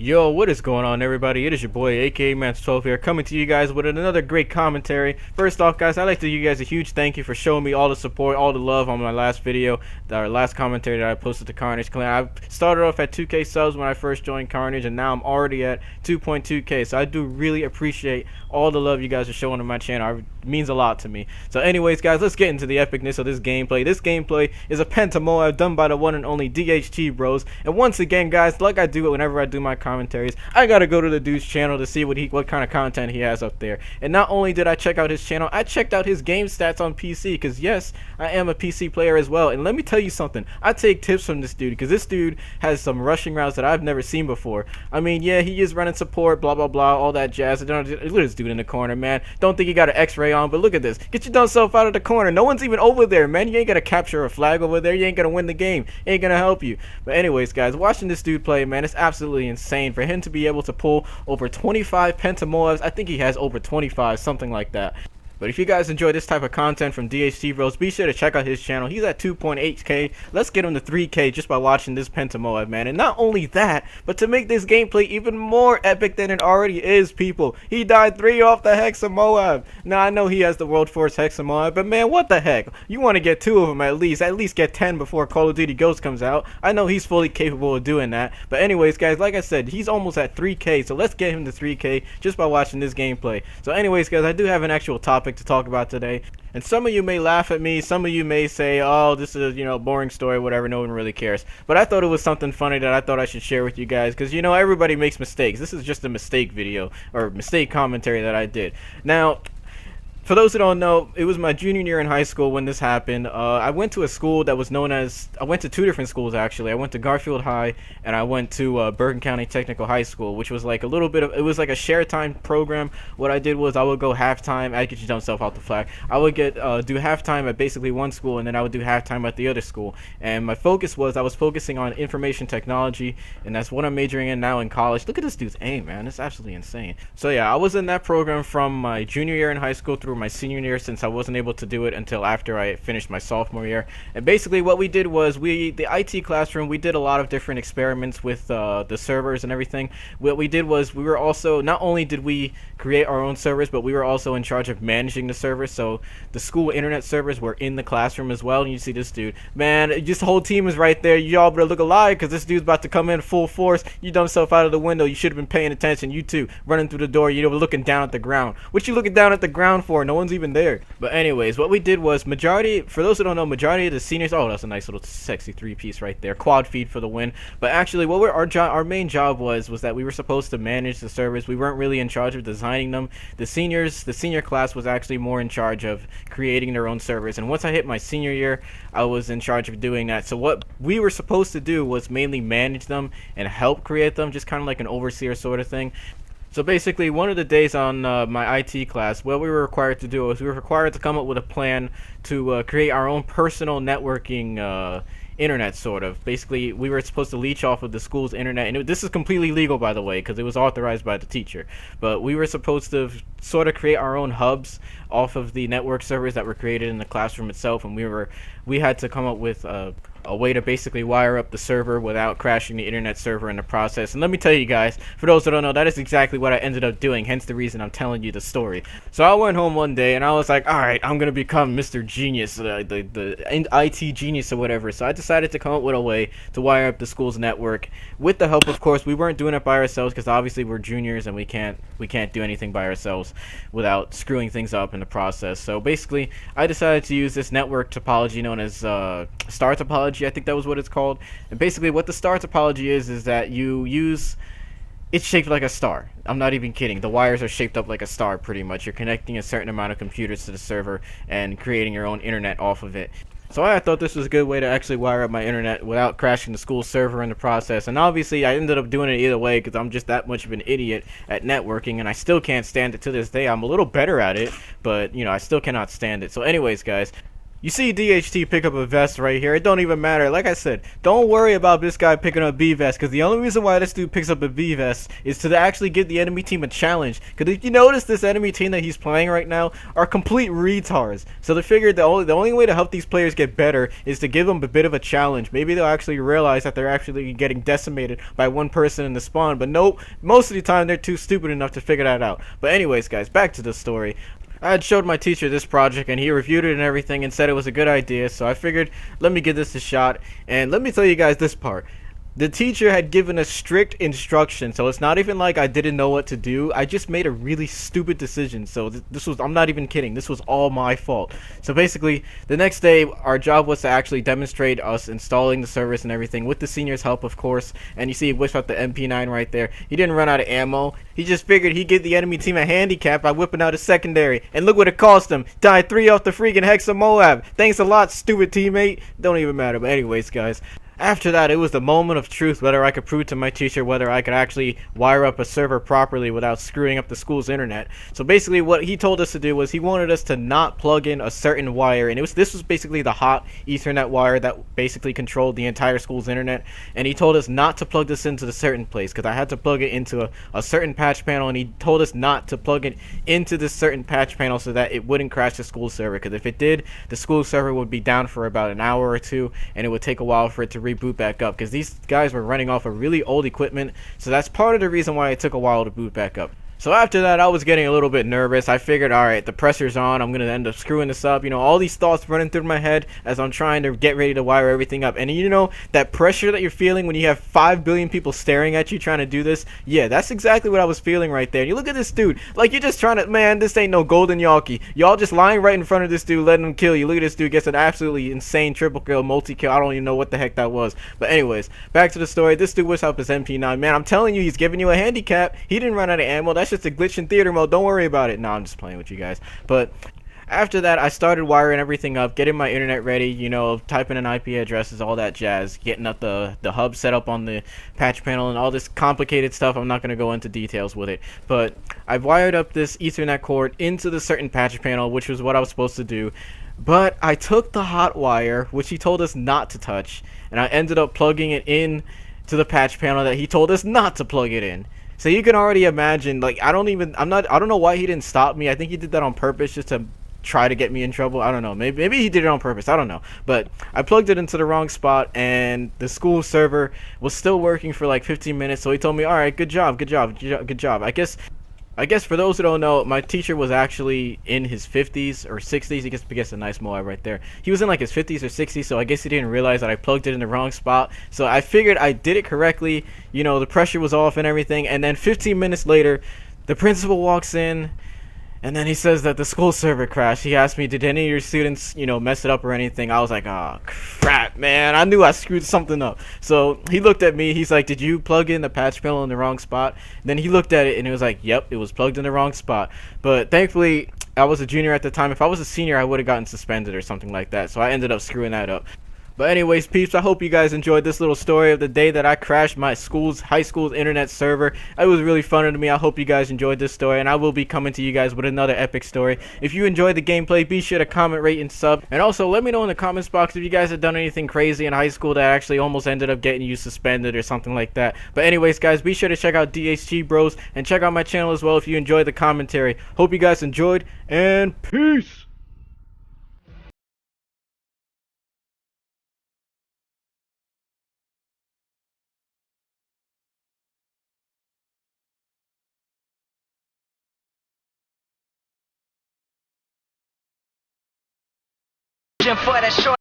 Yo, what is going on, everybody? It is your boy, aka Mans12 here, coming to you guys with another great commentary. First off, guys, I'd like to give you guys a huge thank you for showing me all the support, all the love on my last video, our last commentary that I posted to Carnage Clan. I started off at 2K subs when I first joined Carnage, and now I'm already at 2.2K, so I do really appreciate all the love you guys are showing on my channel. It means a lot to me. So anyways, guys, let's get into the epicness of this gameplay. This gameplay is a PENTA MOAB done by the one and only DHT Bros. And once again, guys, like I do it whenever I do my commentaries, I gotta go to the dude's channel to see what kind of content he has up there. And not only did I check out his channel, I checked out his game stats on PC, because yes, I am a PC player as well. And let me tell you something, I take tips from this dude, because this dude has some rushing routes that I've never seen before. I mean, yeah, he is running support, blah blah blah, all that jazz. Look at this dude in the corner, man. Don't think he got an x-ray on, but look at this. Get your dumb self out of the corner. No one's even over there, man. You ain't gonna capture a flag over there. You ain't gonna win the game. It ain't gonna help you. But anyways, guys, watching this dude play, man, it's absolutely insane. For him to be able to pull over 25 PENTA MOABs, I think he has over 25, something like that. But if you guys enjoy this type of content from DHT Bros, be sure to check out his channel. He's at 2.8K. Let's get him to 3K just by watching this PENTA MOAB, man. And not only that, but to make this gameplay even more epic than it already is, people, he died 3 off the HEXA MOAB. Now, I know he has the World Force HEXA MOAB, but man, what the heck? You want to get 2 of them at least get 10 before Call of Duty Ghost comes out. I know he's fully capable of doing that. But anyways, guys, like I said, he's almost at 3K, so let's get him to 3K just by watching this gameplay. So anyways, guys, I do have an actual topic to talk about today, and some of you may laugh at me, some of you may say, oh, this is, boring story, whatever, no one really cares. But I thought it was something funny that I thought I should share with you guys, because everybody makes mistakes. This is just a mistake video, or mistake commentary that I did. Now, for those who don't know, it was my junior year in high school when this happened. I went to a school that was known as, I went to 2 different schools actually. I went to Garfield High, and I went to Bergen County Technical High School, which was like a little bit of, it was like a share time program. What I did was I would go halftime, I'd get your dumb self out the flag. I would do halftime at basically one school, and then I would do halftime at the other school. And my focus was, I was focusing on information technology, and that's what I'm majoring in now in college. Look at this dude's aim, man, it's absolutely insane. So yeah, I was in that program from my junior year in high school through my senior year, since I wasn't able to do it until after I finished my sophomore year. And basically what we did was, the IT classroom, we did a lot of different experiments with the servers and everything. What we did was, we were also, not only did we create our own servers, but we were also in charge of managing the servers. So the school internet servers were in the classroom as well. And you see this dude, man, just the whole team is right there. Y'all better look alive, because this dude's about to come in full force. You dumb self out of the window. You should have been paying attention. You too, running through the door, looking down at the ground. What you looking down at the ground for? No one's even there. But anyways, what we did was, for those who don't know, majority of the seniors, oh, that's a nice little sexy 3-piece right there, quad feed for the win. But actually, what our main job was that we were supposed to manage the servers. We weren't really in charge of designing them. The senior class was actually more in charge of creating their own servers. And once I hit my senior year, I was in charge of doing that. So what we were supposed to do was mainly manage them and help create them, just kind of like an overseer sort of thing. So basically, one of the days on my IT class, what we were required to do was, we were required to come up with a plan to create our own personal networking internet, sort of. Basically, we were supposed to leech off of the school's internet, and this is completely legal, by the way, because it was authorized by the teacher. But we were supposed to sort of create our own hubs off of the network servers that were created in the classroom itself, and we had to come up with a way to basically wire up the server without crashing the internet server in the process. And let me tell you guys, for those that don't know, that is exactly what I ended up doing, hence the reason I'm telling you the story. So I went home one day and I was like, alright, I'm gonna become Mr. Genius, the IT genius or whatever. So I decided to come up with a way to wire up the school's network with the help, of course. We weren't doing it by ourselves, because obviously we're juniors and we can't do anything by ourselves without screwing things up in the process. So basically, I decided to use this network topology known as star topology. I think that was what it's called. And basically what the star topology is that it's shaped like a star. I'm not even kidding. The wires are shaped up like a star, pretty much. You're connecting a certain amount of computers to the server and creating your own internet off of it. So I thought this was a good way to actually wire up my internet without crashing the school server in the process. And obviously I ended up doing it either way, because I'm just that much of an idiot at networking, and I still can't stand it to this day. I'm a little better at it, but I still cannot stand it. So anyways, guys, You see DHT pick up a vest right here. It don't even matter. Like I said, don't worry about this guy picking up B vest, because the only reason why this dude picks up a B vest is to actually give the enemy team a challenge. Because if you notice, this enemy team that he's playing right now are complete retards. So they figured the only way to help these players get better is to give them a bit of a challenge. Maybe they'll actually realize that they're actually getting decimated by one person in the spawn. But nope, most of the time they're too stupid enough to figure that out. But anyways, guys, back to the story. I had showed my teacher this project and he reviewed it and everything and said it was a good idea, so I figured let me give this a shot. And let me tell you guys this part. The teacher had given us strict instructions, so it's not even like I didn't know what to do. I just made a really stupid decision. So this was, I'm not even kidding, this was all my fault. So basically, the next day, our job was to actually demonstrate us installing the servers and everything with the senior's help, of course. And you see he whipped out the MP9 right there. He didn't run out of ammo. He just figured he'd give the enemy team a handicap by whipping out a secondary. And look what it cost him. Died 3 off the freaking HEXA MOAB. Thanks a lot, stupid teammate. Don't even matter. But anyways, guys. After that, it was the moment of truth, whether I could prove to my teacher whether I could actually wire up a server properly without screwing up the school's internet. So basically what he told us to do was he wanted us to not plug in a certain wire, and this was basically the hot Ethernet wire that basically controlled the entire school's internet. And he told us not to plug this into a certain place, because I had to plug it into a certain patch panel, and he told us not to plug it into this certain patch panel so that it wouldn't crash the school server, because if it did, the school server would be down for about an hour or two, and it would take a while for it to reboot back up, because these guys were running off of really old equipment. So that's part of the reason why it took a while to boot back up. So after that, I was getting a little bit nervous. I figured, alright, the pressure's on, I'm gonna end up screwing this up. You know, all these thoughts running through my head as I'm trying to get ready to wire everything up. And you know, that pressure that you're feeling when you have 5 billion people staring at you trying to do this? Yeah, that's exactly what I was feeling right there. And you look at this dude, like you're just trying to, man, this ain't no golden Yawkey. Y'all just lying right in front of this dude, letting him kill you. Look at this dude, gets an absolutely insane triple kill, multi-kill. I don't even know what the heck that was. But anyways, back to the story. This dude whips out his MP9. Man, I'm telling you, he's giving you a handicap. He didn't run out of ammo. That's just a glitch in theater mode. Don't worry about it. No, I'm just playing with you guys. But after that, I started wiring everything up, getting my internet ready, you know, typing in IP addresses, all that jazz, getting up the hub set up on the patch panel and all this complicated stuff. I'm not going to go into details with it, but I've wired up this Ethernet cord into the certain patch panel, which was what I was supposed to do. But I took the hot wire, which he told us not to touch, and I ended up plugging it in to the patch panel that he told us not to plug it in. So you can already imagine, like, I don't know why he didn't stop me. I think he did that on purpose just to try to get me in trouble. I don't know. Maybe he did it on purpose. I don't know. But I plugged it into the wrong spot, and the school server was still working for like 15 minutes. So he told me, all right, good job, good job, good job. I guess for those who don't know, my teacher was actually in his 50s or 60s. He gets a nice Moab right there. He was in like his 50s or 60s, so I guess he didn't realize that I plugged it in the wrong spot. So I figured I did it correctly. You know, the pressure was off and everything. And then 15 minutes later, the principal walks in, and then he says that the school server crashed. He asked me, did any of your students, you know, mess it up or anything? I was like, oh, crap, man. I knew I screwed something up. So he looked at me. He's like, did you plug in the patch panel in the wrong spot? And then he looked at it, and he was like, yep, it was plugged in the wrong spot. But thankfully, I was a junior at the time. If I was a senior, I would have gotten suspended or something like that. So I ended up screwing that up. But anyways, peeps, I hope you guys enjoyed this little story of the day that I crashed my high school's internet server. It was really fun to me. I hope you guys enjoyed this story, and I will be coming to you guys with another epic story. If you enjoyed the gameplay, be sure to comment, rate, and sub. And also, let me know in the comments box if you guys have done anything crazy in high school that actually almost ended up getting you suspended or something like that. But anyways, guys, be sure to check out DHG Bros, and check out my channel as well if you enjoyed the commentary. Hope you guys enjoyed, and peace! For that short